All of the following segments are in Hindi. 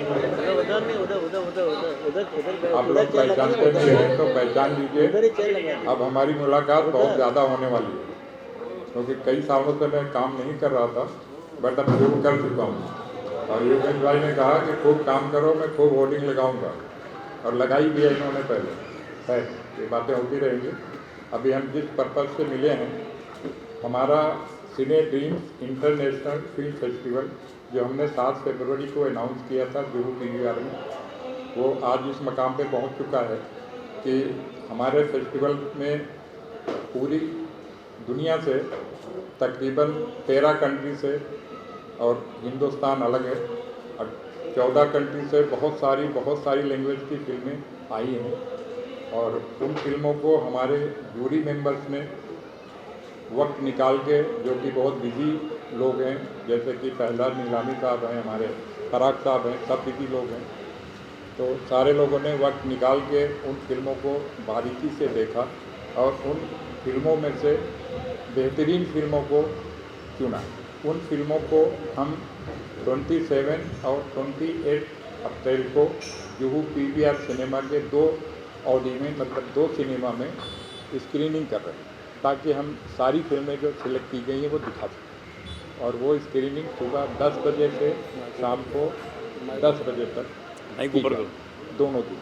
आप लोग पहचानते नहीं हैं तो पहचान लीजिए। अब हमारी मुलाकात बहुत ज़्यादा होने वाली है, क्योंकि कई सालों से मैं काम नहीं कर रहा था, बट अब शुरू कर चुका हूँ। और योगेश भाई ने कहा कि खूब काम करो, मैं खूब होर्डिंग लगाऊंगा, और लगाई भी है इन्होंने पहले। है, ये बातें होती रहेंगी। अभी हम जिस पर्पज़ से मिले हैं, हमारा सिने ड्रीम्स इंटरनेशनल फिल्म फेस्टिवल, जो हमने 7 फरवरी को अनाउंस किया था जुहू PVR में, वो आज इस मकाम पे पहुंच चुका है कि हमारे फेस्टिवल में पूरी दुनिया से तकरीबन 13 कंट्री से, और हिंदुस्तान अलग है, और 14 कंट्री से बहुत सारी लैंग्वेज की फिल्में आई हैं। और उन फिल्मों को हमारे जूरी मेंबर्स ने वक्त निकाल के, जो कि बहुत बिजी लोग हैं, जैसे कि पहला नीलामी साहब हैं, हमारे फराग साहब हैं, सब बिजी लोग हैं, तो सारे लोगों ने वक्त निकाल के उन फिल्मों को बारीकी से देखा और उन फिल्मों में से बेहतरीन फिल्मों को चुना। उन फिल्मों को हम 27 और 28 अप्रैल को जुहू PVR सिनेमा के 2 ऑडियंस, मतलब 2 सिनेमा में स्क्रीनिंग कर रहे हैं, ताकि हम सारी फिल्में जो सिलेक्ट की गई हैं वो दिखा सकें। और वो स्क्रीनिंग सुबह 10 बजे से शाम को 10 बजे तक की जाए, दोनों दिन।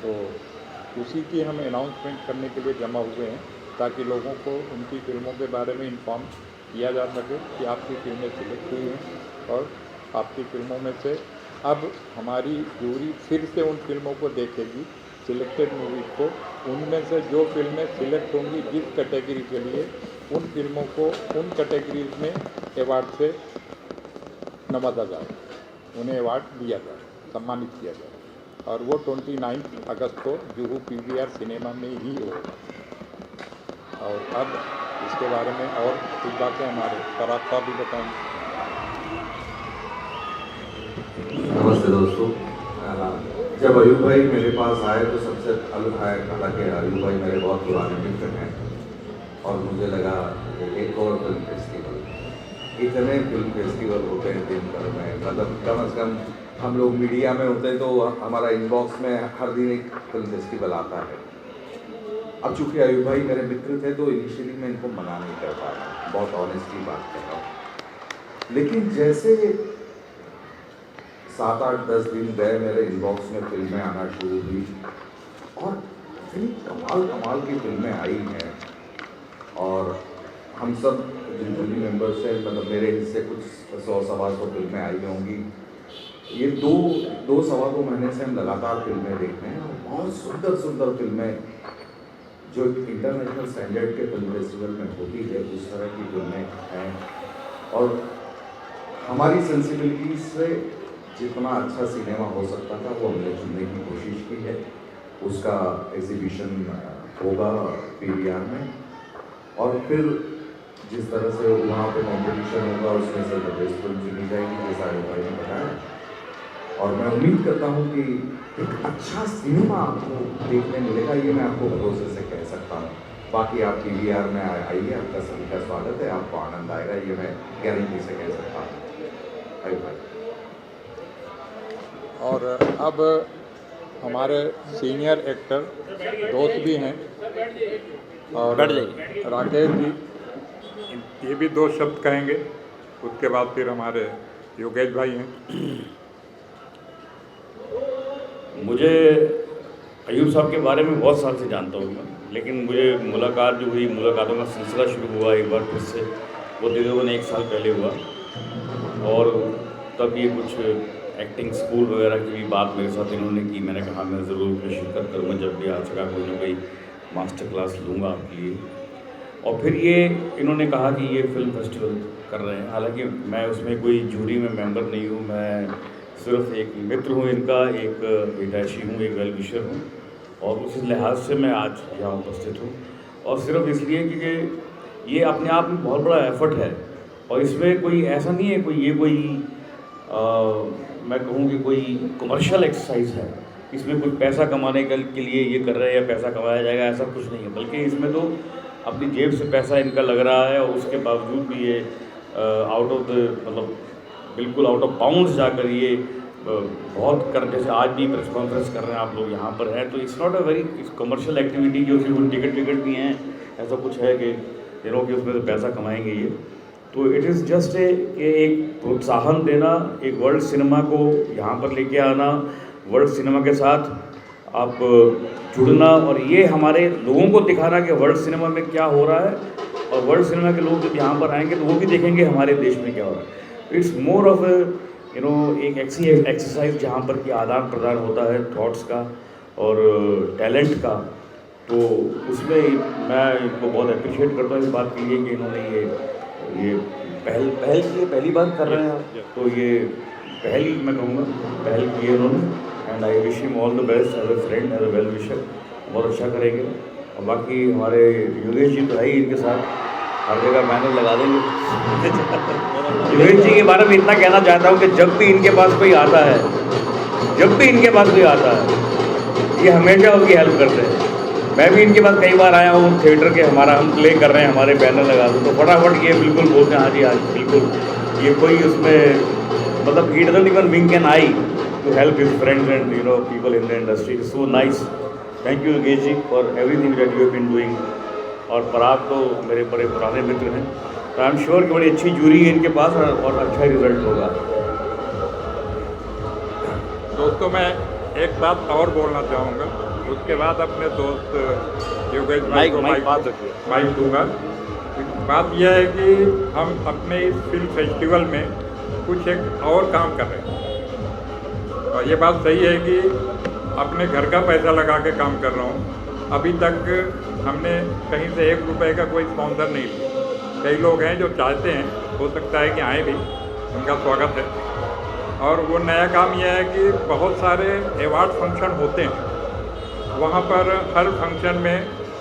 तो उसी की हम अनाउंसमेंट करने के लिए जमा हुए हैं, ताकि लोगों को उनकी फिल्मों के बारे में इन्फॉर्म किया जा सके कि आपकी फिल्में सिलेक्ट हुई हैं, और आपकी फिल्मों में से अब हमारी जूरी फिर से उन फिल्मों को देखेगी, सिलेक्टेड मूवीज़ को। उनमें से जो फिल्में सिलेक्ट होंगी जिस कैटेगरी के लिए, उन फिल्मों को उन कैटेगरीज में अवार्ड से नवाजा जाए, उन्हें अवार्ड दिया जाए, सम्मानित किया जाए। और वो 29 अगस्त को जुहू PVR सिनेमा में ही होगा। और अब इसके बारे में और कुछ बातें हमारे फराग साहब भी बताएंगे। नमस्ते दोस्तों। जब अयूब भाई मेरे पास आए तो सबसे हालांकि अयूब भाई मेरे बहुत पुराने मित्र हैं, और मुझे लगा एक और फिल्म फेस्टिवल, इतने फिल्म फेस्टिवल होते हैं दिन भर में, मतलब कम से कम हम लोग मीडिया में होते हैं तो हमारा इनबॉक्स में हर दिन एक फिल्म फेस्टिवल आता है। अब चूँकि अयूब भाई मेरे मित्र थे तो इनिशियली मैं इनको मना नहीं कर पाया, बहुत ऑनेस्टली बात कर रहा हूँ। लेकिन जैसे 7, 8, 10 दिन गए, मेरे इनबॉक्स में फिल्में आना शुरू हुई, और इतनी कमाल की फिल्में आई हैं। और हम सब जिन जूरी मेंबर्स हैं, मतलब मेरे हिस्से कुछ 100-125 फिल्में आई होंगी। ये दो सवा दो महीने से हम लगातार फिल्में देख रहे हैं, और बहुत सुंदर फिल्में जो इंटरनेशनल स्टैंडर्ड के फिल्म फेस्टिवल में होती है, उस तरह की फिल्में हैं। और हमारी सेंसिबिलिटी से जितना अच्छा सिनेमा हो सकता था वो हमने चुनने की कोशिश की है। उसका एग्जीबिशन होगा PVR में, और फिर जिस तरह से वहाँ पे कॉम्पिटिशन होगा उसमें से बेस्ट फिल्म चुनी जाएगी, जैसा अयूब भाई ने बताया। और मैं उम्मीद करता हूँ कि एक अच्छा सिनेमा आपको देखने मिलेगा, ये मैं आपको भरोसे से कह सकता हूँ। बाकी आप PVR में आइए, आपका सभी का स्वागत है, आपको आनंद आएगा, ये मैं गारंटी से कह सकता हूँ। अयूब भाई। और अब हमारे सीनियर एक्टर दोस्त भी हैं, और राकेश जी, ये भी 2 शब्द कहेंगे। उसके बाद फिर हमारे योगेश भाई हैं। मुझे अयूब साहब के बारे में बहुत साल से जानता हूँ मैं, लेकिन मुझे मुलाकात जो हुई, मुलाकातों का सिलसिला शुरू हुआ एक बार फिर से, वो तकरीबन 1 साल पहले हुआ। और तब ये कुछ एक्टिंग स्कूल वगैरह की भी बात मेरे साथ इन्होंने की। मैंने कहा मैं ज़रूर मैं शिरकत करूँगा, जब भी आ सका कोई ना कोई मास्टर क्लास लूँगा आपके लिए। और फिर ये इन्होंने कहा कि ये फिल्म फेस्टिवल कर रहे हैं। हालांकि मैं उसमें कोई जूरी में मेंबर नहीं हूँ, मैं सिर्फ एक मित्र हूँ इनका, एक हितैषी हूँ, एक वेल विशर हूँ, और उस लिहाज से मैं आज यहाँ उपस्थित हूँ। और सिर्फ इसलिए कि ये अपने आप में बहुत बड़ा एफर्ट है, और इसमें कोई ऐसा नहीं है कोई मैं कहूँ कि कोई कमर्शियल एक्सरसाइज है, इसमें कोई पैसा कमाने के लिए ये कर रहे हैं या पैसा कमाया जाएगा, ऐसा कुछ नहीं है। बल्कि इसमें तो अपनी जेब से पैसा इनका लग रहा है, और उसके बावजूद भी ये आउट ऑफ द मतलब बिल्कुल आउट ऑफ बाउंड्स जाकर ये बहुत कर, जैसे आज भी प्रेस कॉन्फ्रेंस कर रहे हैं आप लोग यहाँ पर हैं, तो it's not a very commercial activity कि उसमें टिकट भी हैं, ऐसा कुछ है कि कि उसमें तो पैसा कमाएंगे ये। तो इट इज़ जस्ट एक प्रोत्साहन देना, एक वर्ल्ड सिनेमा को यहाँ पर लेके आना, वर्ल्ड सिनेमा के साथ आप जुड़ना, और ये हमारे लोगों को दिखाना कि वर्ल्ड सिनेमा में क्या हो रहा है, और वर्ल्ड सिनेमा के लोग जब यहाँ पर आएंगे तो वो भी देखेंगे हमारे देश में क्या हो रहा है। इट्स मोर ऑफ एक एक्सरसाइज जहाँ पर कि आदान प्रदान होता है थॉट्स का और टैलेंट का। तो उसमें मैं इनको बहुत अप्रिशिएट करता हूँ इस बात के लिए कि इन्होंने ये पहल के लिए पहली बार कर रहे हैं आप, तो ये पहल मैं कहूँगा पहल की है इन्होंने, and I wish him all the best as a friend, as a well wisher. बहुत अच्छा करेंगे। और बाकी हमारे योगेश जी तो है ही, इनके साथ हर जगह बैनर लगा देंगे। योगेश जी के बारे में इतना कहना चाहता हूँ कि जब भी इनके पास कोई आता है, ये हमेशा उसकी हेल्प करते हैं। मैं भी इनके पास कई बार आया हूँ थिएटर के, हम प्ले कर रहे हैं, हमारे बैनर लगा दो, तो फटाफट ये बिल्कुल बोलते हैं हाँ जी बिल्कुल। ये कोई उसमें मतलब ही doesn't even wink an eye to help his friends and people in the industry. So nice. Thank you Yogesh ji for everything that you have been doing. और पराग तो मेरे बड़े पुराने मित्र हैं, तो आई एम श्योर कि बड़ी अच्छी जूरी है इनके पास और अच्छा रिजल्ट होगा। दोस्तों मैं एक बात और बोलना चाहूँगा, उसके बाद अपने दोस्त योगेश भाई को माइक दूंगा। बात यह है कि हम अपने इस फिल्म फेस्टिवल में कुछ एक और काम कर रहे हैं, और ये बात सही है कि अपने घर का पैसा लगा के काम कर रहा हूँ। अभी तक हमने कहीं से 1 रुपये का कोई स्पॉन्सर नहीं लिया। कई लोग हैं जो चाहते हैं, हो सकता है कि आए भी, उनका स्वागत है। और वो नया काम यह है कि बहुत सारे अवार्ड फंक्शन होते हैं, वहाँ पर हर फंक्शन में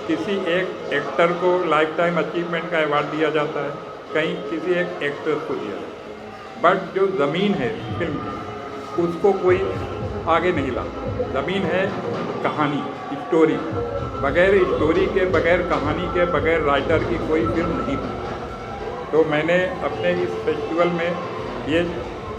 किसी एक एक्टर को लाइफ टाइम अचीवमेंट का अवार्ड दिया जाता है, कहीं किसी एक एक्ट्रेस को दिया जाता है। बट जो ज़मीन है फिल्म की, उसको कोई आगे नहीं लाता। ज़मीन है कहानी, स्टोरी। बगैर स्टोरी के, बगैर कहानी के, बगैर राइटर की कोई फिल्म नहीं बनती। तो मैंने अपने इस फेस्टिवल में ये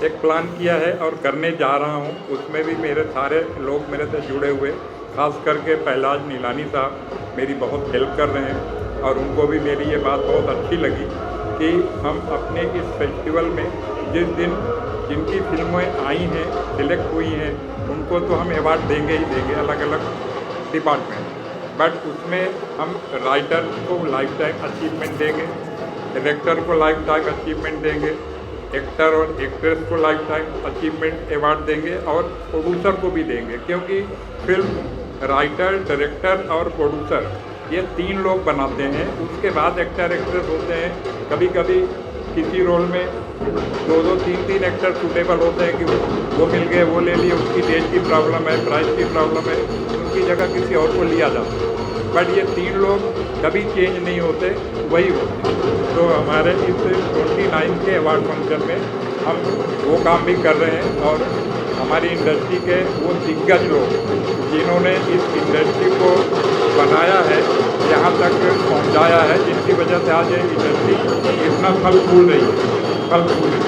एक प्लान किया है और करने जा रहा हूँ। उसमें भी मेरे सारे लोग मेरे से जुड़े हुए, खास करके पहलाज नीलानी साहब मेरी बहुत हेल्प कर रहे हैं, और उनको भी मेरी ये बात बहुत अच्छी लगी कि हम अपने इस फेस्टिवल में जिस दिन जिनकी फिल्में आई हैं, सिलेक्ट हुई हैं, उनको तो हम अवार्ड देंगे ही देंगे, अलग अलग डिपार्टमेंट। बट उसमें हम राइटर को लाइफ टाइम अचीवमेंट देंगे, डायरेक्टर को लाइफ टाइम अचीवमेंट देंगे, एक्टर और एक्ट्रेस को लाइफ टाइम अचीवमेंट अवार्ड देंगे, और प्रोड्यूसर को भी देंगे। क्योंकि फिल्म राइटर, डायरेक्टर और प्रोड्यूसर ये 3 लोग बनाते हैं। उसके बाद एक्टर एक्ट्रेस होते हैं। कभी कभी किसी रोल में 2-2, 3-3 एक्टर सूटेबल होते हैं कि वो मिल गए, वो ले लिए, उसकी डेट की प्रॉब्लम है, प्राइस की प्रॉब्लम है, उनकी जगह किसी और को लिया जाता है। बट ये 3 लोग कभी चेंज नहीं होते, वही होते। तो हमारे इस 29 के अवार्ड फंक्शन में हम वो काम भी कर रहे हैं, और हमारी इंडस्ट्री के वो दिग्गज लोग जिन्होंने इस इंडस्ट्री को बनाया है, यहाँ तक पहुँचाया है, जिनकी वजह से आज ये इंडस्ट्री इतना फल फूल रही है, फल फूल रही है।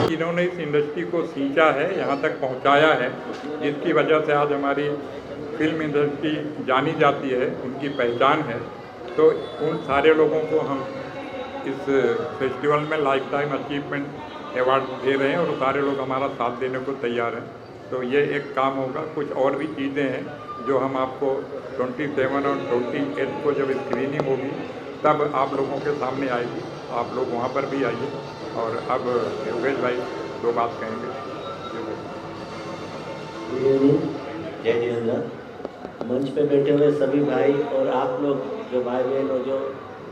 जिन्होंने इस इंडस्ट्री को सींचा है, यहाँ तक पहुँचाया है, जिसकी वजह से आज हमारी फिल्म इंडस्ट्री जानी जाती है, उनकी पहचान है। तो उन सारे लोगों को हम इस फेस्टिवल में लाइफ टाइम अचीवमेंट अवार्ड दे रहे हैं, और सारे लोग हमारा साथ देने को तैयार हैं। तो ये एक काम होगा। कुछ और भी चीज़ें हैं जो हम आपको 27 और 28 को जब स्क्रीनिंग होगी तब आप लोगों के सामने आएगी। आप लोग वहाँ पर भी आइए। और अब योगेश भाई 2 बात कहेंगे। जय जिनेंद्र। मंच पे बैठे हुए सभी भाई और आप लोग जो भाई बहन और जो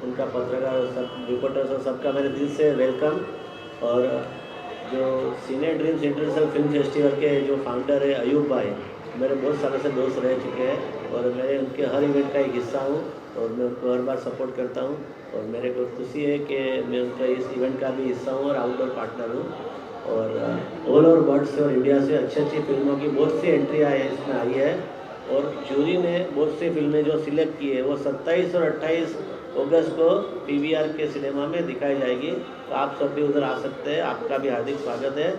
उनका पत्रकार सब रिपोर्टर्स और सबका मेरे दिल से वेलकम। और जो senior dreams international film festival के जो फाउंडर है अयूब भाई, मेरे बहुत सालों से दोस्त रह चुके हैं, और मैं उनके हर इवेंट का एक हिस्सा हूँ, और मैं उनको हर बार सपोर्ट करता हूँ। और मेरे को खुशी है कि मैं उनका इस इवेंट का भी हिस्सा हूँ और आउटडोर पार्टनर हूँ। और ऑल ओवर वर्ल्ड से और इंडिया से अच्छी फिल्मों की बहुत सी एंट्रियाँ इसमें आई है, और जूरी ने बहुत सी फिल्में जो सिलेक्ट की है वो 27 और 28 अगस्त को PVR के सिनेमा में दिखाई जाएगी। तो आप सब भी उधर आ सकते हैं, आपका भी हार्दिक स्वागत है।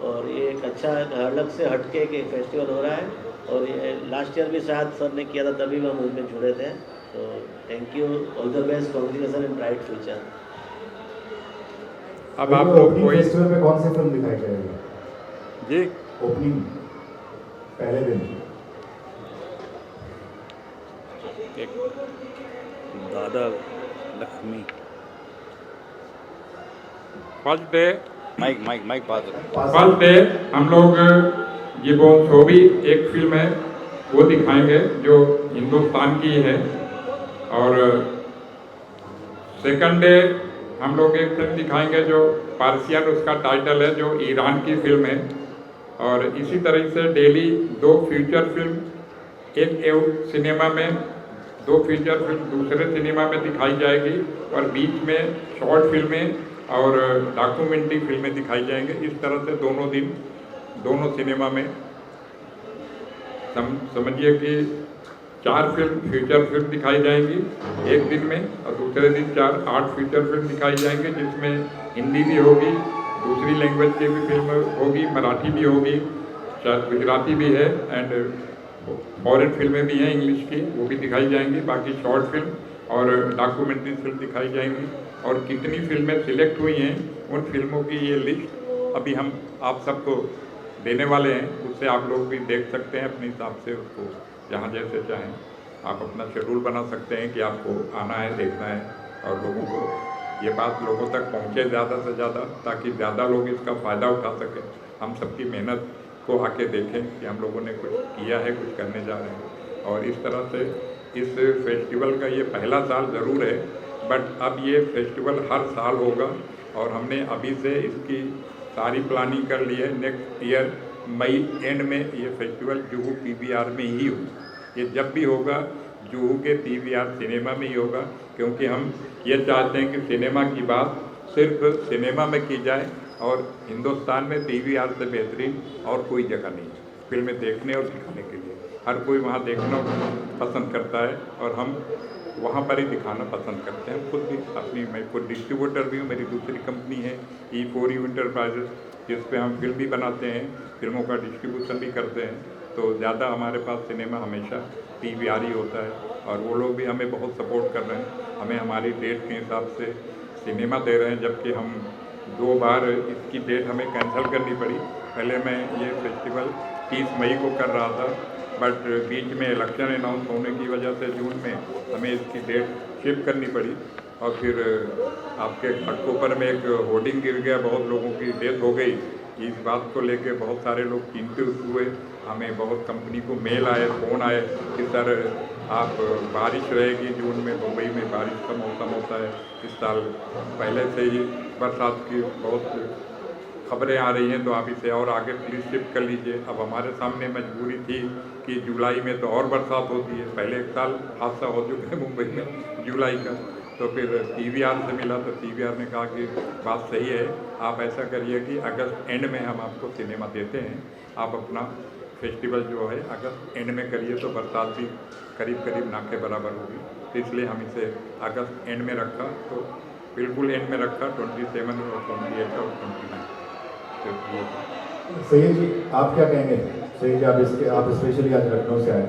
और ये एक अच्छा अलग से हटके के फेस्टिवल हो रहा है, और ये लास्ट ईयर भी शायद सर ने किया था, तभी हम उसमें जुड़े थे। तो thank you, all the best, congratulation and bright future. अब आप लोग कोई फेस्टिवल में कौन सी फिल्म दिखाई जाएगी जी ओपनिंग पहले दिन? एक दादा लक्ष्मी फर्स्ट डे माइक पास फर्स्ट डे हम लोग ये वो भी एक फिल्म है वो दिखाएंगे जो हिंदुस्तान की है। और सेकंड डे हम लोग एक फिल्म दिखाएंगे जो पार्सियन उसका टाइटल है, जो ईरान की फिल्म है। और इसी तरह से डेली 2 फीचर फिल्म, एक सिनेमा में 2 फीचर फिल्म दूसरे सिनेमा में दिखाई जाएगी, और बीच में शॉर्ट फिल्में और डॉक्यूमेंट्री फिल्में दिखाई जाएंगे। इस तरह से दोनों दिन दोनों सिनेमा में समझिए कि 4 फिल्म फीचर फिल्म दिखाई जाएंगी एक दिन में, और दूसरे दिन 8 फीचर फिल्म दिखाई जाएंगे, जिसमें हिंदी भी होगी, दूसरी लैंग्वेज की भी फिल्म होगी, मराठी भी होगी, शायद गुजराती भी है, एंड फॉरेन फिल्में भी हैं इंग्लिश की, वो भी दिखाई जाएंगी। बाकी शॉर्ट फिल्म और डॉक्यूमेंट्री फिल्म दिखाई जाएंगी। और कितनी फिल्में सिलेक्ट हुई हैं उन फिल्मों की ये लिस्ट अभी हम आप सबको देने वाले हैं, उससे आप लोग भी देख सकते हैं अपने हिसाब से, उसको जहाँ जैसे चाहें आप अपना शेड्यूल बना सकते हैं कि आपको आना है, देखना है, और लोगों को ये बात लोगों तक पहुँचे ज़्यादा से ज़्यादा, ताकि ज़्यादा लोग इसका फ़ायदा उठा सकें, हम सबकी मेहनत को आके देखें कि हम लोगों ने कुछ किया है, कुछ करने जा रहे हैं। और इस तरह से इस फेस्टिवल का ये पहला साल ज़रूर है, बट अब ये फेस्टिवल हर साल होगा, और हमने अभी से इसकी सारी प्लानिंग कर ली है। नेक्स्ट ईयर मई एंड में ये फेस्टिवल जुहू PVR में ही हो। ये जब भी होगा जुहू के PVR सिनेमा में ही होगा, क्योंकि हम ये चाहते हैं कि सिनेमा की बात सिर्फ सिनेमा में की जाए, और हिंदुस्तान में PVR से बेहतरीन और कोई जगह नहीं है फिल्में देखने और दिखाने के लिए। हर कोई वहाँ देखना पसंद करता है, और हम वहाँ पर ही दिखाना पसंद करते हैं। खुद भी मैं खुद डिस्ट्रीब्यूटर भी हूँ, मेरी दूसरी कंपनी है E4U इंटरप्राइजेस, जिस पे हम फिल्म भी बनाते हैं, फिल्मों का डिस्ट्रीब्यूशन भी करते हैं। तो ज़्यादा हमारे पास सिनेमा हमेशा PVR ही होता है, और वो लोग भी हमें बहुत सपोर्ट कर रहे हैं, हमें हमारी डेट के हिसाब से सिनेमा दे रहे हैं, जबकि हम 2 बार इसकी डेट हमें कैंसिल करनी पड़ी। पहले मैं ये फेस्टिवल 30 मई को कर रहा था, बट बीच में इलेक्शन अनाउंस होने की वजह से जून में हमें इसकी डेट शिफ्ट करनी पड़ी। और फिर आपके घाटकोपर में एक होर्डिंग गिर गया, बहुत लोगों की डेथ हो गई। इस बात को लेके बहुत सारे लोग चिंतित हुए, हमें बहुत कंपनी को मेल आए, फ़ोन आए कि सर आप बारिश रहेगी जून में, मुंबई में बारिश का मौसम होता है इस साल, पहले से ही बरसात की बहुत खबरें आ रही हैं, तो आप इसे और आगे प्लीज़ शिफ्ट कर लीजिए। अब हमारे सामने मजबूरी थी कि जुलाई में तो और बरसात होती है, पहले एक साल हादसा हो चुका है मुंबई में जुलाई का। तो फिर PVR से मिला, तो PVR ने कहा कि बात सही है, आप ऐसा करिए कि अगस्त एंड में हम आपको सिनेमा देते हैं, आप अपना फेस्टिवल जो है अगस्त एंड में करिए, तो बरसात भी करीब करीब ना के बराबर होगी। तो इसलिए हम इसे अगस्त एंड में रखा, तो बिल्कुल एंड में रखा, 27 और 28 और 29। सही जी, आप क्या कहेंगे? सही जी, आप स्पेशली आज लखनऊ से आए।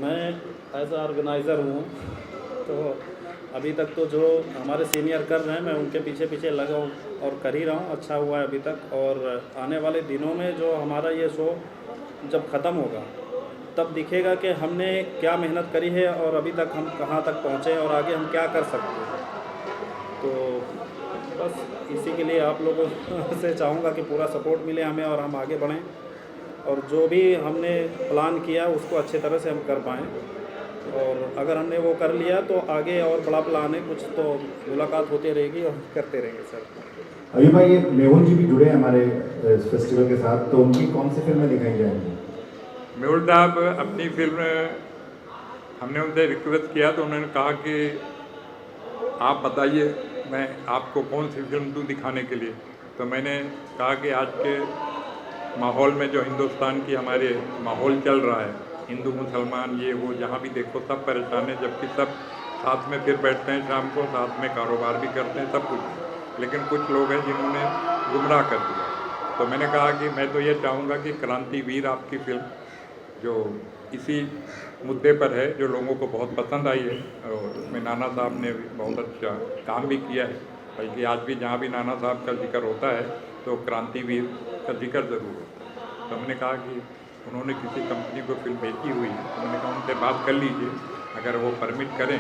मैं एज ऑर्गेनाइज़र हूँ, तो अभी तक तो जो हमारे सीनियर कर रहे हैं मैं उनके पीछे पीछे लगा हूँ और कर ही रहा हूँ, अच्छा हुआ है अभी तक। और आने वाले दिनों में जो हमारा ये शो जब ख़त्म होगा तब दिखेगा कि हमने क्या मेहनत करी है और अभी तक हम कहाँ तक पहुँचे और आगे हम क्या कर सकते हैं। तो बस इसी के लिए आप लोगों से चाहूँगा कि पूरा सपोर्ट मिले हमें और हम आगे बढ़ें, और जो भी हमने प्लान किया उसको अच्छे तरह से हम कर पाएँ। और अगर हमने वो कर लिया तो आगे और बड़ा प्लान है कुछ, तो मुलाकात होती रहेगी और करते रहेंगे सर। अभी भाई, ये मेहुल जी भी जुड़े हैं हमारे इस फेस्टिवल के साथ, तो उनकी कौन सी फिल्में दिखाई जाएंगी? मेहुल साहब अपनी फिल्म, हमने उनसे रिक्वेस्ट किया तो उन्होंने कहा कि आप बताइए मैं आपको कौन सी फिल्म दूँ दिखाने के लिए। तो मैंने कहा कि आज के माहौल में जो हिंदुस्तान की हमारे माहौल चल रहा है, हिंदू मुसलमान ये वो जहाँ भी देखो सब परेशान हैं, जबकि सब साथ में फिर बैठते हैं शाम को, साथ में कारोबार भी करते हैं, सब कुछ। लेकिन कुछ लोग हैं जिन्होंने गुमराह कर दिया। तो मैंने कहा कि मैं तो ये चाहूँगा कि क्रांतिवीर आपकी फिल्म जो इसी मुद्दे पर है, जो लोगों को बहुत पसंद आई है, और उसमें नाना साहब ने भी बहुत अच्छा काम भी किया है, बल्कि आज भी जहाँ भी नाना साहब का जिक्र होता है तो क्रांतिवीर का जिक्र ज़रूर होता है। तो हमने कहा कि उन्होंने किसी कंपनी को फिल्म बेची हुई है, तो मैंने कहा उनसे बात कर लीजिए, अगर वो परमिट करें,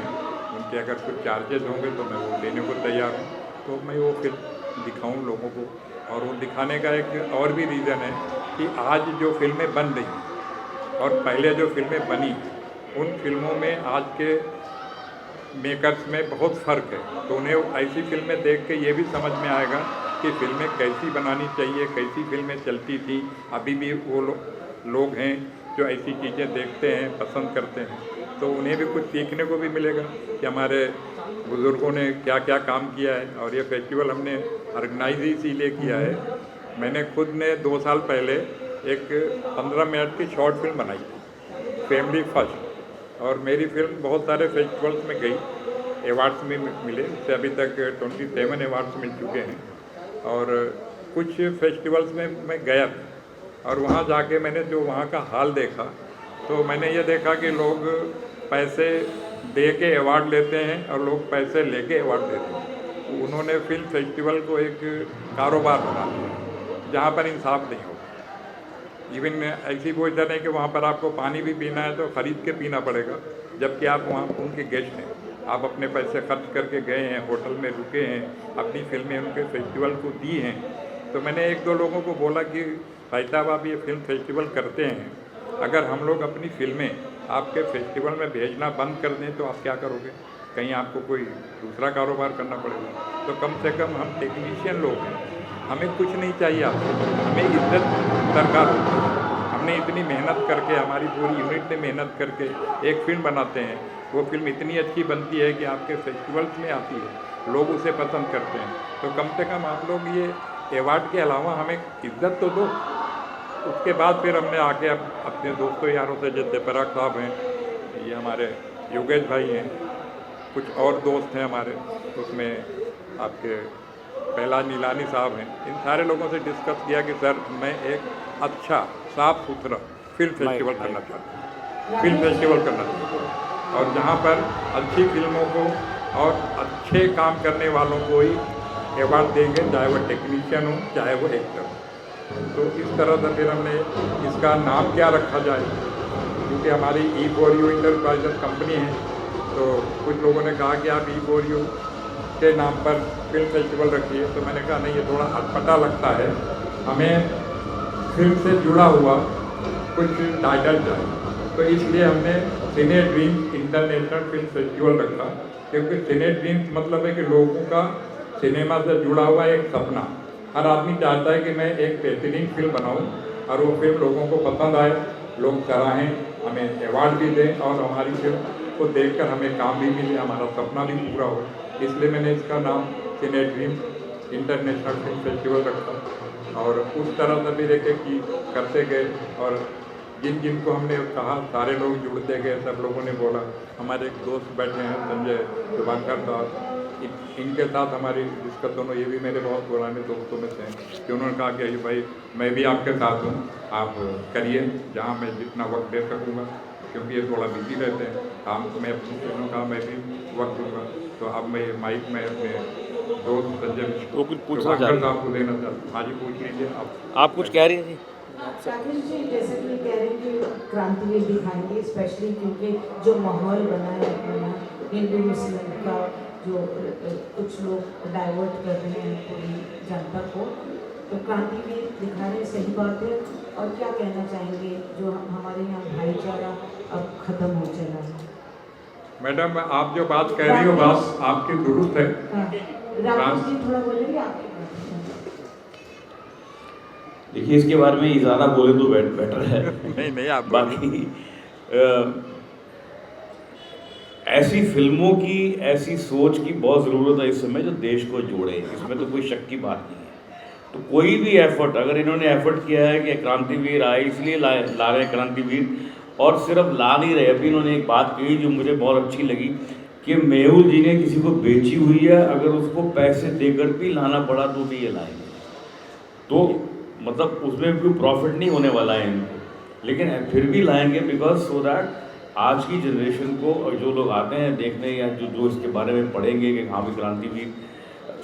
उनके अगर कुछ चार्जेस होंगे तो मैं वो देने को तैयार हूँ। तो मैं वो फिल्म दिखाऊँ लोगों को। और वो दिखाने का एक और भी रीज़न है कि आज जो फिल्में बन रही हैं और पहले जो फिल्में बनी, उन फिल्मों में आज के मेकर्स में बहुत फ़र्क है। तो उन्हें ऐसी फिल्में देख के ये भी समझ में आएगा कि फिल्में कैसी बनानी चाहिए, कैसी फिल्में चलती थी। अभी भी वो लोग हैं जो ऐसी चीज़ें देखते हैं, पसंद करते हैं, तो उन्हें भी कुछ सीखने को भी मिलेगा कि हमारे बुज़ुर्गों ने क्या क्या काम किया है। और ये फेस्टिवल हमने ऑर्गेनाइज इसीलिए किया है। मैंने खुद ने 2 साल पहले एक 15 मिनट की शॉर्ट फिल्म बनाई थी, फैमिली फर्स्ट, और मेरी फिल्म बहुत सारे फेस्टिवल्स में गई, अवार्ड्स में मिले। इससे अभी तक 27 अवार्ड्स मिल चुके हैं। और कुछ फेस्टिवल्स में मैं गया और वहाँ जाके मैंने जो वहाँ का हाल देखा, तो मैंने ये देखा कि लोग पैसे दे के अवार्ड लेते हैं और लोग पैसे लेके अवार्ड देते हैं। तो उन्होंने फिल्म फेस्टिवल को एक कारोबार बना दिया जहाँ पर इंसाफ नहीं होगा। इवन ऐसी पोजीशन है कि वहाँ पर आपको पानी भी पीना है तो ख़रीद के पीना पड़ेगा, जबकि आप वहाँ उनके गेस्ट हैं, आप अपने पैसे खर्च करके गए हैं, होटल में रुके हैं, अपनी फिल्में उनके फेस्टिवल को दी हैं। तो मैंने 1-2 लोगों को बोला कि भाई साहब आप ये फिल्म फेस्टिवल करते हैं, अगर हम लोग अपनी फिल्में आपके फेस्टिवल में भेजना बंद कर दें तो आप क्या करोगे? कहीं आपको कोई दूसरा कारोबार करना पड़ेगा। तो कम से कम हम टेक्नीशियन लोग हैं, हमें कुछ नहीं चाहिए आपसे, हमें इज्जत दरकार होती है। हमने इतनी मेहनत करके, हमारी पूरी यूनिट ने मेहनत करके एक फिल्म बनाते हैं, वो फिल्म इतनी अच्छी बनती है कि आपके फेस्टिवल्स में आती है, लोग उसे पसंद करते हैं। तो कम से कम आप लोग ये अवार्ड के अलावा हमें इज्जत तो दो। उसके बाद फिर हमने आके अपने दोस्तों यारों से, जैसे पराग साहब हैं, ये हमारे योगेश भाई हैं, कुछ और दोस्त हैं हमारे, उसमें आपके पहला नीलानी साहब हैं, इन सारे लोगों से डिस्कस किया कि सर मैं एक अच्छा साफ़ सुथरा फिल्म फेस्टिवल करना चाहता हूँ, फिल्म फेस्टिवल करना चाहता हूँ, और जहाँ पर अच्छी फिल्मों को और अच्छे काम करने वालों को ही अवार्ड देंगे, चाहे वो टेक्नीशियन हो, चाहे वो एक्टर हो। तो इस तरह से फिर हमने इसका नाम क्या रखा जाए, क्योंकि हमारी E4U इंटरप्राइजेस कंपनी है, तो कुछ लोगों ने कहा कि आप E4U के नाम पर फिल्म फेस्टिवल रखिए। तो मैंने कहा नहीं, ये थोड़ा अटपटा लगता है, हमें फिल्म से जुड़ा हुआ कुछ टाइटल चाहिए। तो इसलिए हमने सिने ड्रीम्स इंटरनेशनल फिल्म फेस्टिवल रखा, क्योंकि सिने ड्रीम्स मतलब है कि लोगों का सिनेमा से जुड़ा हुआ एक सपना। हर आदमी चाहता है कि मैं एक बेहतरीन फिल्म बनाऊं और वो फिल्म लोगों को पसंद आए, लोग सराहें, हमें अवार्ड भी दें और हमारी फिल्म को देखकर हमें काम भी मिले, हमारा सपना भी पूरा हो। इसलिए मैंने इसका नाम सिने ड्रीम्स इंटरनेशनल फिल्म फेस्टिवल रखा। और उस तरह से भी देखे कि करते गए, और जिन जिनको हमने कहा सारे लोग जुड़ते गए, सब लोगों ने बोला। हमारे एक दोस्त बैठे हैं संजय शुभांकर साहब, इनके साथ हमारी डिस्कस दोनों, ये भी मेरे बहुत पुराने दोस्तों में से हैं, कि उन्होंने कहा कि अय्यूब भाई मैं भी आपके साथ हूँ, आप करिए जहाँ मैं जितना वक्त दे सकूँगा, क्योंकि ये थोड़ा बिजी रहते हैं काम में, अपने का मैं भी वक्त दूँगा। तो अब मैं माइक में अपने दोस्त संजय वो कुछ पूछना चाह रहे आपको देना चाहता। हाँ जी, पूछ लीजिए आप कुछ कह रही थी? राकेश जी, जैसे कि कह रहे हैं कि क्रांतिवीर दिखाएंगे, स्पेशली क्योंकि जो माहौल बना है अपना हिंदू मुस्लिम का, जो कुछ लोग डाइवर्ट कर रहे हैं पूरी जनता को, तो क्रांतिवीर दिखा रहे हैं, सही बात है। और क्या कहना चाहेंगे जो हमारे यहाँ भाईचारा अब खत्म हो चला है? मैडम, आप जो बात कह रही हो बात आपकी दुरुस्त है। राकेश जी थोड़ा बोलेंगे आप? देखिए, इसके बारे में ज़्यादा बोले तो बेटर है। नहीं आप बाकी ऐसी फिल्मों की, ऐसी सोच की बहुत ज़रूरत है इस समय जो देश को जोड़े, इसमें तो कोई शक की बात नहीं है। तो कोई भी एफर्ट, अगर इन्होंने एफर्ट किया है कि क्रांतिवीर आए, इसलिए ला रहे हैं क्रांतिवीर, और सिर्फ ला नहीं रहे। अभी इन्होंने एक बात कही जो मुझे बहुत अच्छी लगी कि मेहुल जी ने किसी को बेची हुई है, अगर उसको पैसे देकर भी लाना पड़ा तो भी ये लाएंगे। तो मतलब उसमें कोई प्रॉफिट नहीं होने वाला है इनको, लेकिन फिर भी लाएंगे बिकॉज सो दैट आज की जनरेशन को और जो लोग आते हैं देखने या जो इसके बारे में पढ़ेंगे कि हाँ भी क्रांतिवीर,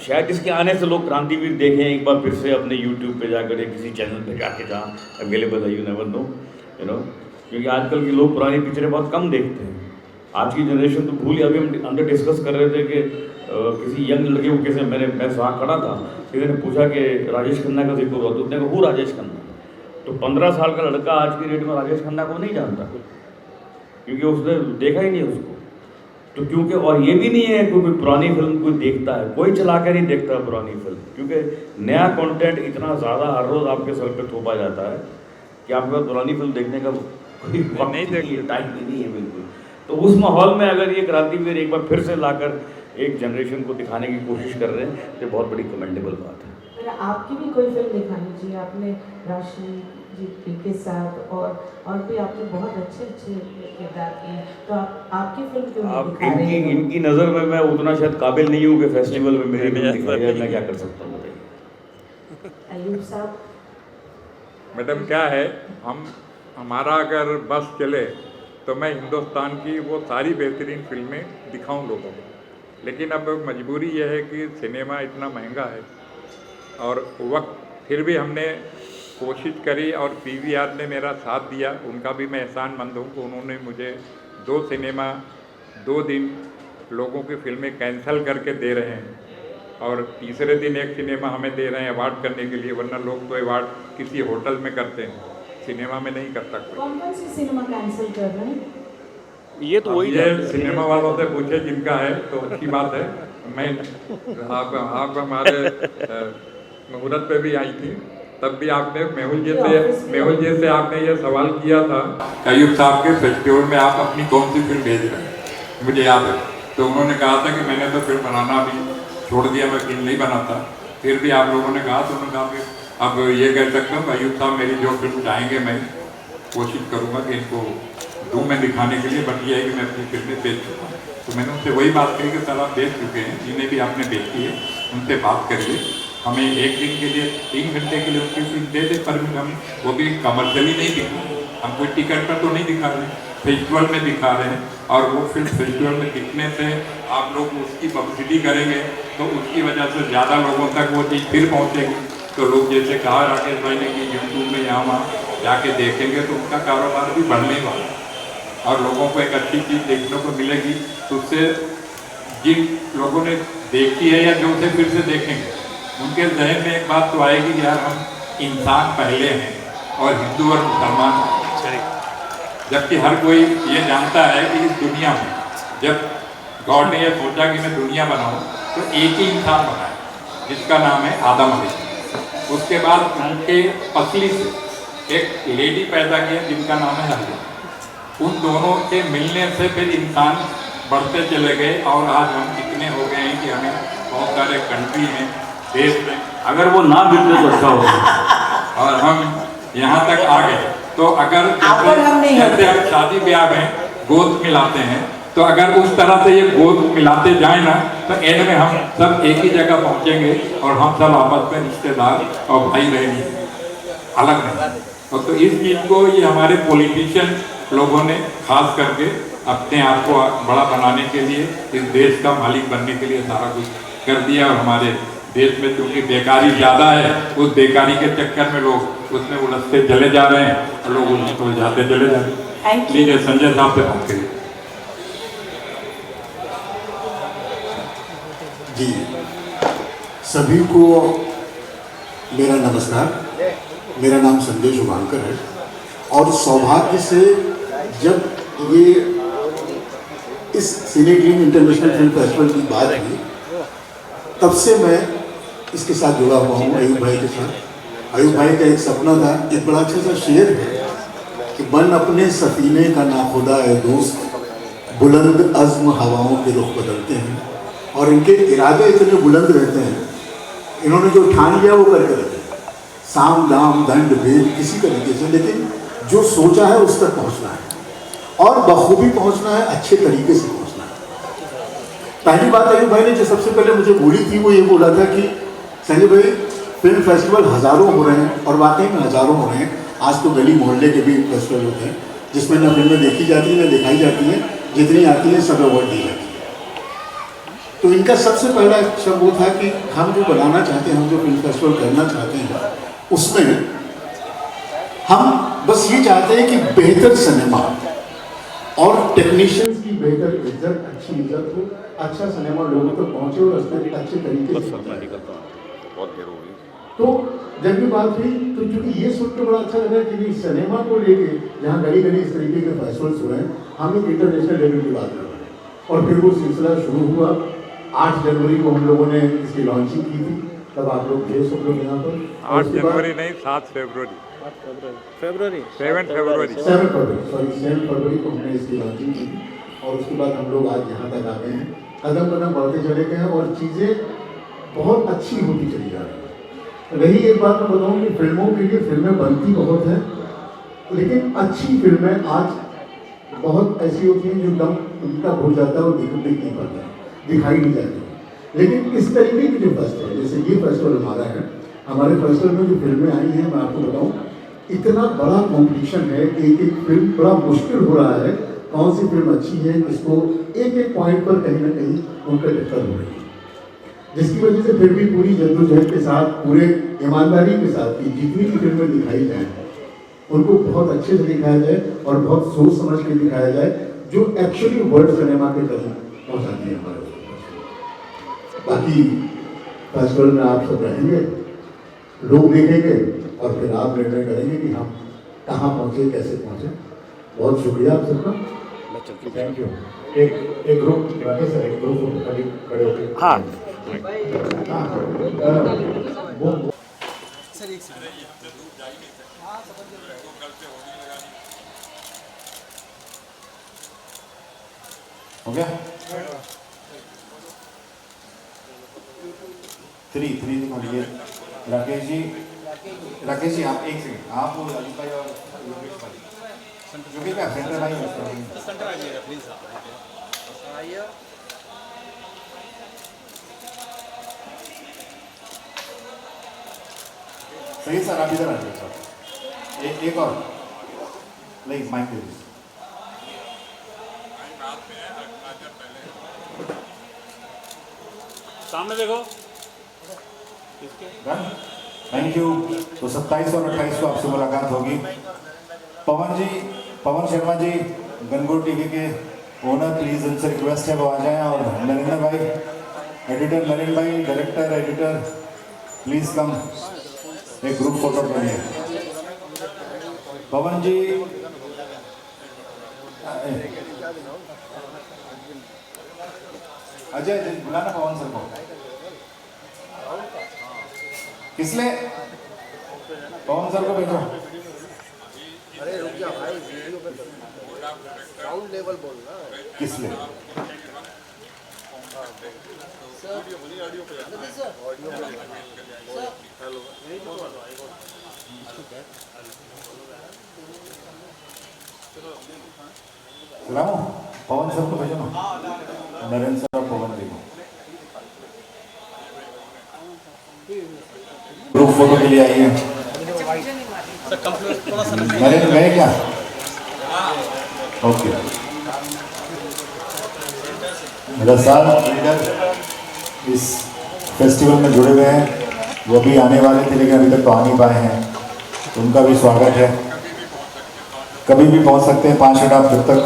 शायद इसके आने से लोग क्रांतिवीर देखें एक बार फिर से अपने यूट्यूब पे जाकर या किसी चैनल पे जाके जहाँ अवेलेबल है, you never know, you know, क्योंकि आजकल के लोग पुरानी पिक्चरें बहुत कम देखते हैं। आज की जनरेशन तो भूल, अभी हम अंदर डिस्कस कर रहे थे कि किसी यंग लड़के को कैसे मैं वहाँ खड़ा था, किसी ने पूछा कि राजेश खन्ना का जिक्र हुआ तो उसने कहा हूँ राजेश खन्ना। तो 15 साल का लड़का आज की डेट में राजेश खन्ना को नहीं जानता क्योंकि उसने देखा ही नहीं उसको। तो क्योंकि और ये भी नहीं है कि कोई पुरानी फिल्म कोई देखता है, कोई चला कर नहीं देखता पुरानी फिल्म, क्योंकि नया कंटेंट इतना ज़्यादा हर रोज़ आपके सर पे थोपा जाता है कि आपके पास पुरानी फिल्म देखने का कोई टाइम नहीं है बिल्कुल। तो उस माहौल में अगर ये क्रांतिवीर एक बार फिर से लाकर एक जनरेशन को दिखाने की कोशिश कर रहे हैं तो बहुत बड़ी कमेंडेबल बात है। आपकी भी कोई फिल्म दिखानी चाहिए, आपने राशि जी के साथ और भी आपने बहुत अच्छे किरदार किए, तो आपकी फिल्म क्यों नहीं दिखा रहे हैं? इनकी नज़र में मैं उतना शायद काबिल नहीं हूँ कि फेस्टिवल में मेरी फिल्म दिखाई जाए, मैं क्या कर सकता हूँ बताइए। अयूब साहब, मैडम क्या है, हमारा अगर बस चले तो मैं हिंदुस्तान की वो सारी बेहतरीन फिल्में दिखाऊं लोगों को, लेकिन अब मजबूरी यह है कि सिनेमा इतना महंगा है और वक्त फिर भी हमने कोशिश करी और पीवीआर ने मेरा साथ दिया, उनका भी मैं एहसानमंद हूँ कि उन्होंने मुझे 2 सिनेमा 2 दिन लोगों की फिल्में कैंसिल करके दे रहे हैं और तीसरे दिन एक सिनेमा हमें दे रहे हैं अवार्ड करने के लिए, वरना लोग तो अवार्ड किसी होटल में करते हैं, सिनेमा में नहीं करता कोई। कौन सी सिनेमा कैंसिल कर रहे हैं? ये तो वही ये सिनेमा वालों से पूछे जिनका है तो अच्छी बात है। मैं आप हमारे मुहूर्त पे भी आई थी, तब भी आपने मेहुल जी से आपने ये सवाल किया था अयूब साहब के फेस्टिवल में आप अपनी कौन सी फिल्म भेज रहे हैं, मुझे याद है। तो उन्होंने कहा था कि मैंने तो फिल्म बनाना भी छोड़ दिया, मैं फिल्म नहीं बनाता। फिर भी आप लोगों ने कहा तो उन्होंने कहा कि अब ये कह सकता हूँ अयूब साहब मेरी जो फिल्म चाहेंगे मैं कोशिश करूँगा कि इनको दूँ मैं दिखाने के लिए, बट ये है कि मैं अपनी फिल्में बेच चुका हूँ। तो मैंने उनसे वही बात कही कि सर आप बेच चुके हैं, जिन्हें भी आपने बेची है उनसे बात करिए, हमें 1 दिन के लिए 3 घंटे के लिए उनकी फिल्म दे दे, पर हम वो भी कमर्शियली नहीं दिखा रहे, हम कोई टिकट पर तो नहीं दिखा रहे, फेस्टिवल में दिखा रहे हैं। और वो फिल्म फेस्टिवल में दिखने से आप लोग उसकी पब्लिसिटी करेंगे तो उसकी वजह से ज़्यादा लोगों तक वो चीज़ फिर पहुँचेगी। तो लोग जैसे कहा राकेश भाई ने कि यूट्यूब में यहाँ वहाँ जाके देखेंगे तो उनका कारोबार भी बढ़ने वाला है और लोगों को एक अच्छी चीज़ देखने को मिलेगी। तो उससे जिन लोगों ने देखी है या जो उसे फिर से देखेंगे उनके जहन में एक बात तो आएगी कि यार हम इंसान पहले हैं और हिंदू और मुसलमान, जबकि हर कोई ये जानता है कि इस दुनिया में जब गॉड ने यह सोचा कि मैं दुनिया बनाऊं तो एक ही इंसान बनाया जिसका नाम है आदम अलैहिस्सलाम। उसके बाद उनके पसली से एक लेडी पैदा किया जिनका नाम है हव्वा। उन दोनों के मिलने से फिर इंसान बढ़ते चले गए और आज हम इतने हो गए हैं कि हमें बहुत सारे कंट्री में, देश में, अगर वो ना मिलते तो अच्छा होगा और हम यहाँ तक आ गए। तो अगर जैसे हम शादी ब्याह में गोद मिलाते हैं तो अगर उस तरह से ये गोद मिलाते जाए ना तो एंड में हम सब एक ही जगह पहुँचेंगे और हम सब आपस में रिश्तेदार और भाई रहेंगे, अलग नहीं। और तो इस चीज़ को ये हमारे पॉलिटिशियन लोगों ने खास करके अपने आप को बड़ा बनाने के लिए, इस देश का मालिक बनने के लिए सारा कुछ कर दिया। और हमारे देश में क्योंकि बेकारी ज़्यादा है, उस बेकारी के चक्कर में लोग उसमें उलझते चले जा रहे हैं और लोग उसमें उलझाते चले जा रहे हैं। लीजिए संजय साहब से बात करिए। जी, सभी को मेरा नमस्कार। मेरा नाम संजय शुभांकर है और सौभाग्य से जब ये इस सिने ड्रीम इंटरनेशनल फिल्म फेस्टिवल की बात हुई तब से मैं इसके साथ जुड़ा हुआ हूँ अयूब भाई के साथ। अयूब भाई का एक सपना था, एक बड़ा अच्छा सा शेर है कि बन अपने सफीने का नाखुदा है दोस्त, बुलंद अज़्म हवाओं के रुख बदलते हैं। और इनके इरादे इतने बुलंद रहते हैं, इन्होंने जो ठान लिया वो करके रहते हैं, साम दाम दंड भेद किसी तरीके से, लेकिन जो सोचा है उस तक पहुँचना है। और बखूबी पहुंचना है, अच्छे तरीके से पहुंचना है। पहली बात अयूब भाई ने जो सबसे पहले मुझे बोली थी वो ये बोला था कि संजय भाई फिल्म फेस्टिवल हज़ारों हो रहे हैं, और वाकई में हज़ारों हो रहे हैं। आज तो गली मोहल्ले के भी फेस्टिवल होते हैं जिसमें न फिल्में देखी जाती हैं न दिखाई जाती हैं, जितनी आती हैं सब अवार्ड दी जाती है। तो इनका सबसे पहला शब्द वो था कि हम जो बनाना चाहते हैं, हम जो फिल्म फेस्टिवल करना चाहते हैं, उसमें हम बस ये चाहते हैं कि बेहतर सिनेमा और टेक्नीशियंस की बेहतर इज्जत, अच्छी इज्जत हो, अच्छा सिनेमा लोगों तक पहुंचे और उसमें अच्छे तरीके से। तो जब भी बात हुई तो क्योंकि ये सुनकर बड़ा अच्छा लगा कि सिनेमा को लेके जहाँ गली गली इस तरीके के फेस्टिवल्स हो रहे हैं, हम एक इंटरनेशनल लेवल की बात कर रहे हैं। और फिर वो सिलसिला शुरू हुआ। 8 जनवरी को हम लोगों ने इसकी लॉन्चिंग की थी, तब आप लोग थे सब लोग यहाँ पर। 8 जनवरी नहीं, 7 फरवरी 7 फरवरी को हमने इसकी लॉन्चिंग की थी। और उसके बाद हम लोग आज यहाँ तक आ गए हैं, कदम कदम बढ़ते चले गए हैं और चीज़ें बहुत अच्छी होती चली जा रही है। रही एक बात मैं बताऊँ कि फिल्मों के लिए फिल्में बनती बहुत हैं, लेकिन अच्छी फिल्में आज बहुत ऐसी होती हैं जो दम उनका भूल जाता है और दिख नहीं पाता है, दिखाई नहीं जाती। लेकिन इस तरीके की जो फेस्टिवल, जैसे ये फेस्टिवल हमारा है, हमारे फेस्टिवल में जो फिल्में आई हैं, मैं आपको बताऊं इतना बड़ा कंपटीशन है, एक एक फिल्म बड़ा मुश्किल हो रहा है, कौन सी फिल्म अच्छी है, इसको एक एक पॉइंट पर कहीं ना कहीं उनका टक्कर हो रही है, जिसकी वजह से फिर भी पूरी जद्दोजहद के साथ, पूरे ईमानदारी के साथ कि जितनी भी फिल्में दिखाई जाएँ उनको बहुत अच्छे से दिखाया जाए और बहुत सोच समझ के दिखाया जाए, जो एक्चुअली वर्ल्ड सिनेमा के करीब पहुँचाती है हमारे। बाकी फेस्टिवल में आप सब रहेंगे, लोग देखेंगे और फिर आप निर्णय करेंगे कि हम कहाँ पहुँचे, कैसे पहुँचे। बहुत शुक्रिया आप सबका, थैंक यू। एक ग्रुप खड़े होकर हाँ हो गया 3 दिखाइए। राकेश जी आप एक सेकंड, आप और अली भाई और योगेश भाई जो भी क्या सेंटर भाई सेंटर आइए प्लीज आइए। सही सर, आप इधर आइए सर। एक और लाइक माइक प्लीज। सामने देखो। Thank you. तो 27 और 28 को आपसे मुलाकात होगी। पवन शर्मा जी गनगोर टीवी के ओनर, प्लीज उनसे रिक्वेस्ट है वो आ जाएं। और नरेंद्र भाई एडिटर, नरेंद्र भाई डायरेक्टर एडिटर, प्लीज कम एक ग्रुप फोटो के लिए। पवन जी अजय बुलाना पवन सर को। किसले पवन सर को भेजो। अरे रुक जा भाई, वीडियो पे साउंड लेवल बोलना। किसले ऑडियो पे हेलो चलाओ पवन सर को भेजो ना, नरेंद्र सर और पवन जी को ग्रुप फोटो के लिए आइए। नरेंद्र गए क्या? ओके। रसाल लीडर इस फेस्टिवल में जुड़े हुए हैं, वो भी आने वाले थे लेकिन अभी तक तो आ नहीं पाए हैं, तो उनका भी स्वागत है। कभी भी पहुंच सकते हैं, 5 मिनट आप जब तक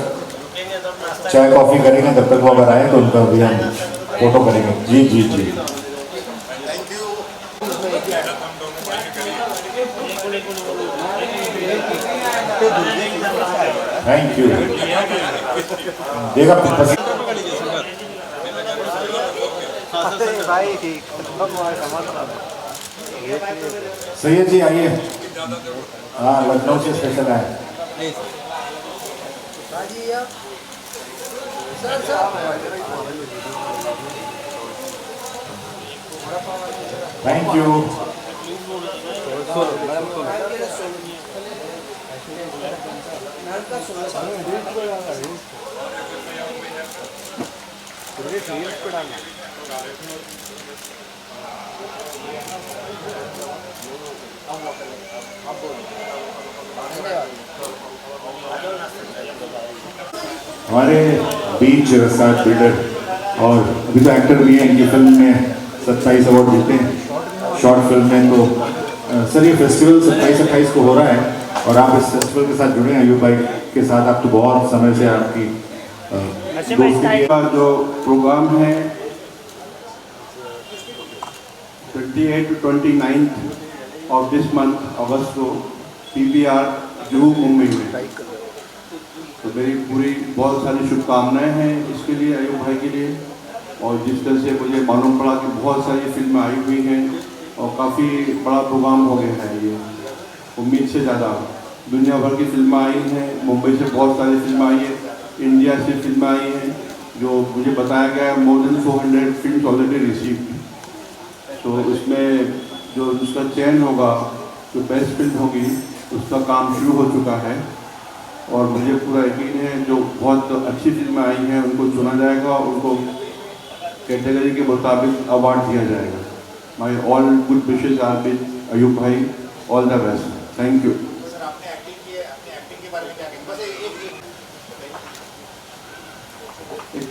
चाय कॉफ़ी करेंगे तब तक वो अगर आए तो उनका भी हम फोटो करेंगे। जी जी जी थैंक यू। देखा सैयद जी आइए। हाँ लखनऊ से स्पेशल आए। Thank you. हमारे बीच रसाद बिल्डर और अभी तो एक्टर भी हैं, इनकी फिल्म में 27 अवार्ड जीते हैं शॉर्ट फिल्म में। तो सर ये फेस्टिवल 27-28 को हो रहा है और आप इस फेस्टिवल के साथ जुड़े हैं अयूब भाई के साथ। आप तो बहुत समय से आपकी दोस्ती का जो प्रोग्राम है 28 to 29 ऑफ दिस मंथ अगस्त को PVR जुहू मुंबई में। तो मेरी पूरी बहुत सारी शुभकामनाएं हैं इसके लिए, अयूब भाई के लिए। और जिस तरह से मुझे मालूम पड़ा कि बहुत सारी फिल्में आई हुई हैं और काफ़ी बड़ा प्रोग्राम हो गया है ये, उम्मीद से ज़्यादा दुनिया भर की फिल्में आई हैं। मुंबई से बहुत सारी फिल्में आई हैं, इंडिया से फिल्में आई हैं, जो मुझे बताया गया है more than 400 film already received. तो इसमें जो उसका चयन होगा, जो बेस्ट फिल्म होगी, उसका काम शुरू हो चुका है। और मुझे पूरा यकीन है जो बहुत अच्छी फिल्में आई हैं उनको चुना जाएगा और उनको कैटेगरी के मुताबिक अवार्ड दिया जाएगा। My all good wishes are with Ayub भाई, all the best, thank you. Sir आपने एक्टिंग की है, अपने एक्टिंग के बारे में क्या कहेंगे? बस एक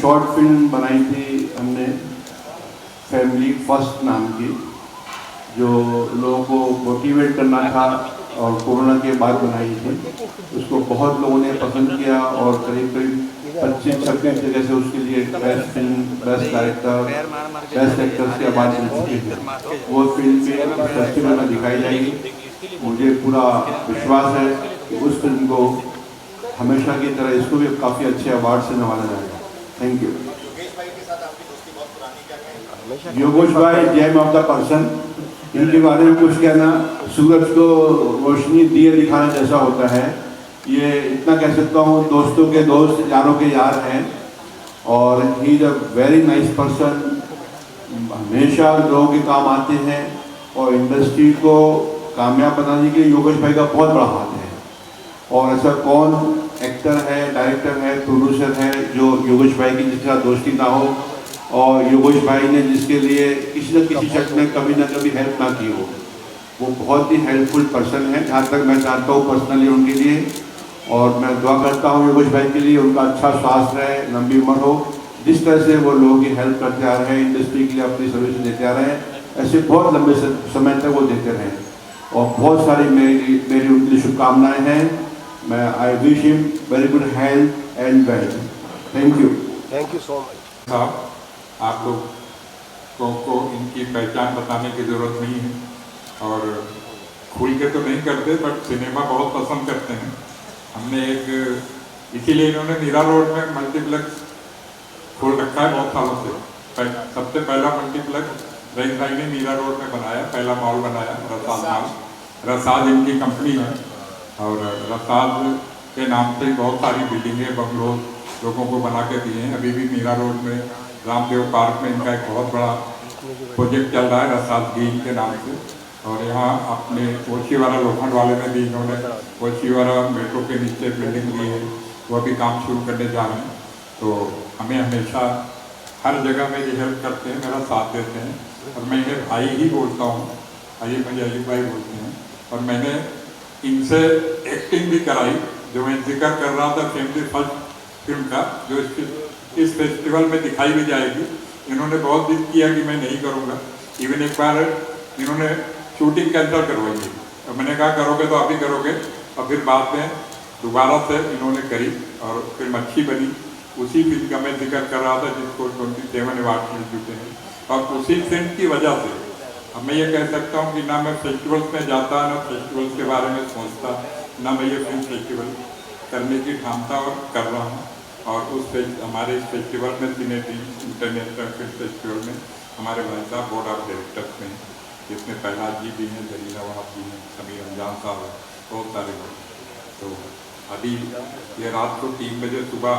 शॉर्ट फिल्म बनाई थी हमने फैमिली फर्स्ट नाम की, जो लोगों को मोटिवेट करना था और कोरोना के बाद बनाई थी। उसको बहुत लोगों ने पसंद किया और करीब 25-26 जगह से उसके लिए best film, best director, best actors के अवार्ड मिल चुके थे। वो फिल्म भी फेस्टिवल में दिखाई जाएगी। मुझे पूरा विश्वास है कि उस फिल्म को हमेशा की तरह इसको भी काफ़ी अच्छे अवार्ड से नवाजा जाएगा। Thank you. योगेश भाई के साथ आपकी दोस्ती बहुत पुरानी, क्या कहेंगे? योगेश भाई जेम ऑफ द पर्सन, इनके बारे में कुछ कहना सूरज को रोशनी दिए दिखाने जैसा होता है। ये इतना कह सकता हूँ, दोस्तों के दोस्त, यारों के यार हैं और he is a very nice person. हमेशा लोगों के काम आते हैं और इंडस्ट्री को कामयाब बनाने के लिए योगेश भाई का बहुत बड़ा हाथ है। और ऐसा कौन एक्टर है, डायरेक्टर है, प्रोड्यूसर है जो योगेश भाई की जिसका दोस्ती ना हो और योगेश भाई ने जिसके लिए किसी न किसी शख्स ने कभी ना कभी हेल्प ना की हो। वो बहुत ही हेल्पफुल पर्सन है, जहाँ तक मैं जानता हूँ पर्सनली उनके लिए। और मैं दुआ करता हूँ योगेश भाई के लिए, उनका अच्छा स्वास्थ्य रहे, लंबी उम्र हो। जिस तरह से वो लोगों की हेल्प करते आ रहे हैं, इंडस्ट्री के लिए अपनी सर्विस देते आ रहे हैं, ऐसे बहुत लंबे समय तक वो देते रहें। और बहुत सारी मेरी उनकी शुभकामनाएँ हैं। मैं आई wish him very good health and wealth. Thank you so much. साहब, आप लोगों को इनकी पहचान बताने की ज़रूरत नहीं है और खुल के तो नहीं करते, बट सिनेमा बहुत पसंद करते हैं। हमने इसीलिए इन्होंने मीरा रोड में मल्टीप्लेक्स खोल रखा है बहुत सालों से। सबसे पहला मल्टीप्लेक्स रईस भाई ने मीरा रोड में बनाया, पहला मॉल बनाया रसाद मॉल। रसाद इनकी कंपनी है और रसाद के नाम से बहुत सारी बिल्डिंगें, बंगलों लोगों को बना के दिए हैं। अभी भी मीरा रोड में रामदेव पार्क में इनका एक बहुत बड़ा प्रोजेक्ट चल रहा है रसाद ग्रीन के नाम से। और यहाँ अपने ओशीवारा लोखंड वाले में भी इन्होंने ओशीवारा मेट्रो के नीचे बिल्डिंग ली है, वो भी काम शुरू करने जा रहे हैं। तो हमें हमेशा हर जगह में ये हेल्प करते हैं, मेरा साथ देते हैं और मैं इन्हें भाई ही बोलता हूँ। आइए मुझे अयूब भाई बोलते हैं। और मैंने इनसे एक्टिंग भी कराई, जो मैं जिक्र कर रहा था फैमिली फर्स्ट फिल्म का, जो इस फेस्टिवल में दिखाई भी जाएगी। इन्होंने बहुत जिद किया कि मैं नहीं करूँगा। इवन एक बार इन्होंने शूटिंग कैंसिल करवाई थी, तो मैंने कहा करोगे तो आप ही करोगे। और फिर बाद में दोबारा से इन्होंने करी और फिल्म अच्छी बनी। उसी फिल्म का मैं जिक्र कर रहा था जिसको 27 अवार्ड मिल चुके हैं। और उसी फिल्म की वजह से अब मैं ये कह सकता हूँ कि ना मैं फेस्टिवल्स में जाता, ना फेस्टिवल्स के बारे में सोचता, ना मैं ये फिल्म फेस्टिवल करने की ठानता और कर रहा हूँ। और उस हमारे इस फेस्टिवल में सिनेटी इंटरनेशनल फिल्म फेस्टिवल में हमारे भाई साहब बोर्ड ऑफ डायरेक्टर्स में, जिसमें प्रहलाद जी भी हैं, जलील नवाब जी हैं, समीर रमजान साहब हैं, बहुत सारे लोग। तो अभी ये रात को 3 बजे सुबह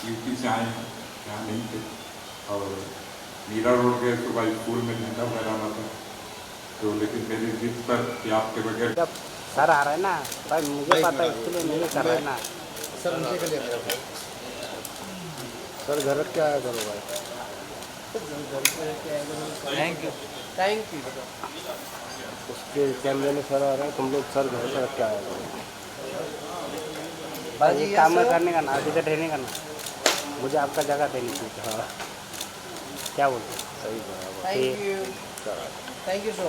यूपी से आए हैं, यहाँ नहीं थे। और मीरा रोड के सुबह स्कूल में झंडा फहराना था, तो लेकिन मेरी जिद पर कि आपके बगैर सर आ रहा है ना भाई, मुझे पता है इसलिए नहीं कर रहा है ना। सर नीचे कर लिया मेरा भाई। सर घर रख के आया करो भाई। Thank you. Thank you. उसके कैमरे में सर आ रहा है, तुम लोग सर घर पे रख के आया करो भाई। ये काम में करने का ना, अभी तक नहीं करना, मुझे आपका जगह देनी चाहिए। हाँ क्या बोलते हैं? सही बराबर। Thank you so